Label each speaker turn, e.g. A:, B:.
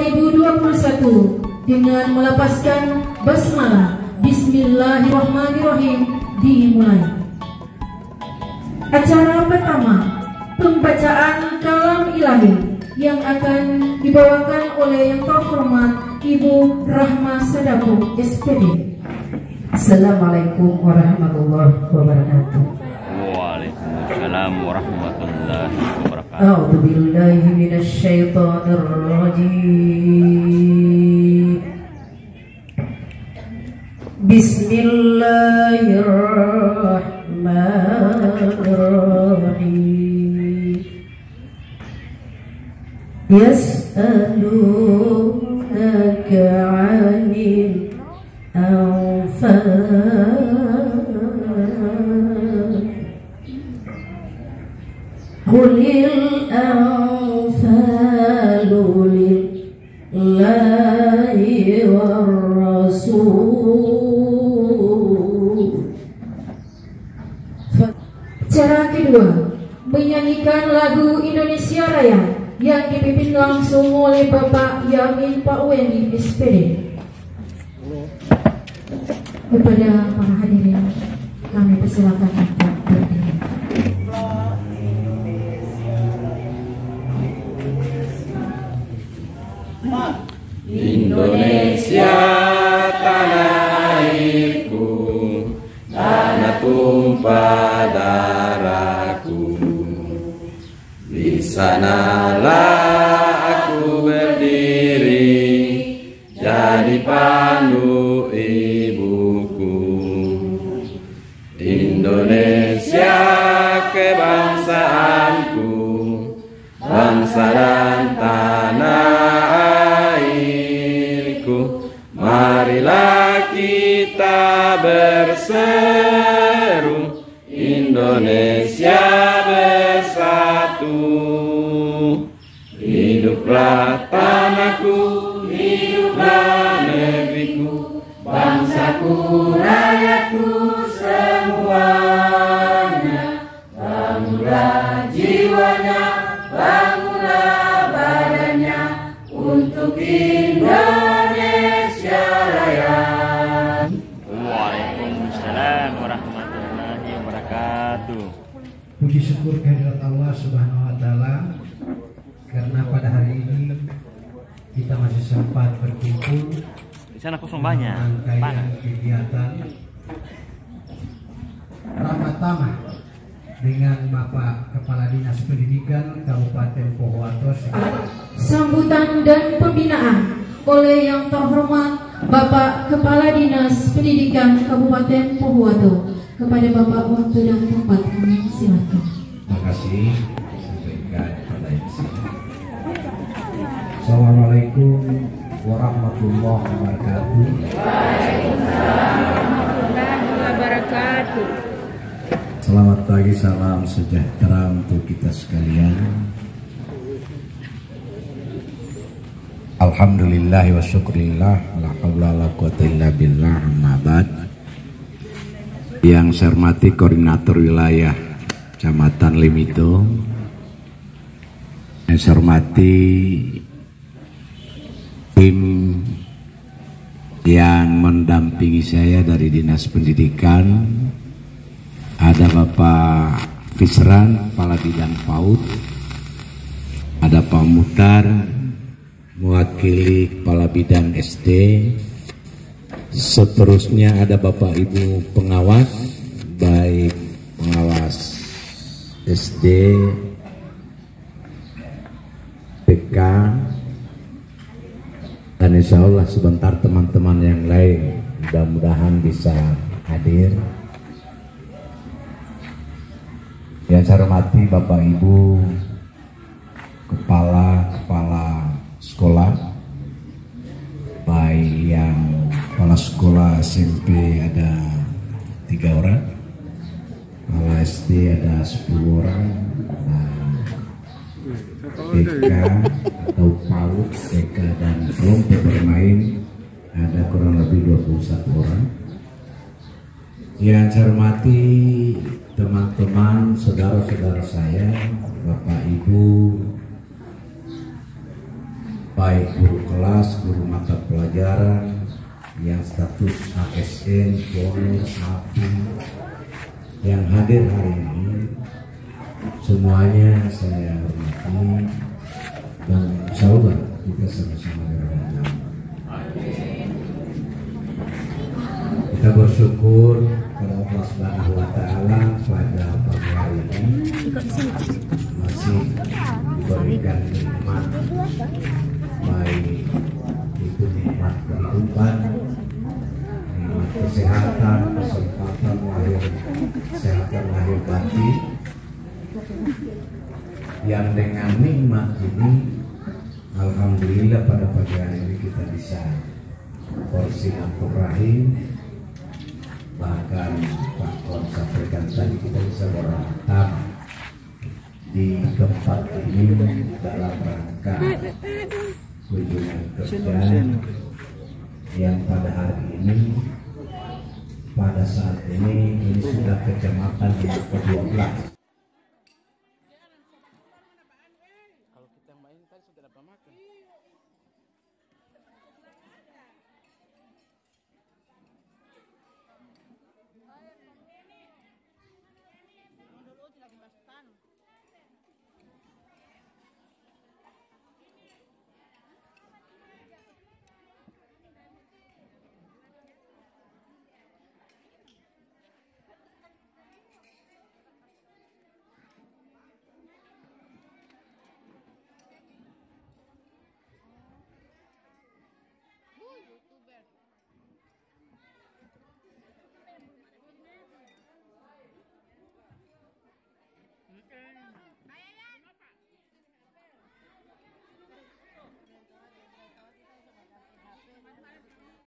A: 2021 dengan melepaskan basmalah. Bismillahirrahmanirrahim dimulai. Acara pertama, pembacaan kalam ilahi yang akan dibawakan oleh yang terhormat Ibu Rahma Sadaku SPD. Assalamualaikum warahmatullahi wabarakatuh.
B: Waalaikumsalam warahmatullahi wabarakatuh.
A: A'udzu billahi minasy syaithanir rajim. Bismillahirrahmanirrahim. Yas'alunaka 'anil Qulil anfalu lillahi war rasul. Cara kedua, menyanyikan lagu Indonesia Raya yang dipimpin langsung oleh Bapak Yamin Pak Weni SPD. Kepada para hadirin, kami persilakan untuk berdiri.
C: Indonesia tanah airku, tanah tumpah darahku. Di sanalah aku berdiri, jadi pandu ibuku. Indonesia kebangsaanku, bangsa dan tanah airku. Marilah kita berseru, Indonesia bersatu. Hiduplah tanahku, hiduplah negeriku, bangsaku, rakyatku semuanya. Bangunlah jiwanya, bangunlah badannya untuk Indonesia Raya.
B: Waalaikumsalam warahmatullahi wabarakatuh.
D: Puji syukur kehadirat Allah Subhanahu wa taala karena pada hari ini kita masih sempat berkumpul
B: Di sana kosong banyak.
D: rangkaian kegiatan Rapat Tamah dengan Bapak Kepala Dinas Pendidikan Kabupaten Pohuwato.
A: Sambutan dan pembinaan oleh yang terhormat Bapak Kepala Dinas Pendidikan Kabupaten Pohuwato. Kepada Bapak waktu dan tempat kami silakan.
D: Terima kasih. Sampaikan pada isi. Assalamualaikum warahmatullahi wabarakatuh. Selamat pagi, salam sejahtera untuk kita sekalian. Alhamdulillah wa syukurillah, la haula wa la quwata illa billah, amma ba'd. Yang saya hormati Koordinator Wilayah Kecamatan Limito, yang saya hormati tim yang mendampingi saya dari Dinas Pendidikan, ada Bapak Fisran, Kepala Bidang PAUD, ada Pak Muhtar, mewakili Kepala Bidang SD, seterusnya ada Bapak Ibu pengawas, baik pengawas SD, TK, dan insya Allah sebentar teman-teman yang lain mudah-mudahan bisa hadir. Yang saya hormati Bapak Ibu kepala sekolah, baik yang kepala sekolah SMP ada 3 orang, kepala SD ada 10 orang, dan TK atau PAUD, TK dan kelompok bermain ada kurang lebih 21 orang. Yang saya hormati teman-teman, saudara-saudara saya, Bapak Ibu, baik guru kelas, guru mata pelajaran yang status ASN, bonus, API yang hadir hari ini, semuanya saya hormati dan insyaallah kita sama-sama dirahmati. Kita bersyukur kepada Allah Subhanahu wa Ta'ala pada pagi hari ini masih diberikan nikmat, baik itu nikmat kehidupan, nikmat kesehatan, kesempatan lahir, kesehatan lahir batin, yang dengan nikmat ini alhamdulillah pada pagi hari ini kita bisa bersilaturahim, bahkan Pak Kon sampaikan tadi kita bisa berantem di tempat ini dalam rangka kunjungan kerja yang pada hari ini, pada saat ini sudah kecamatan yang ke-12.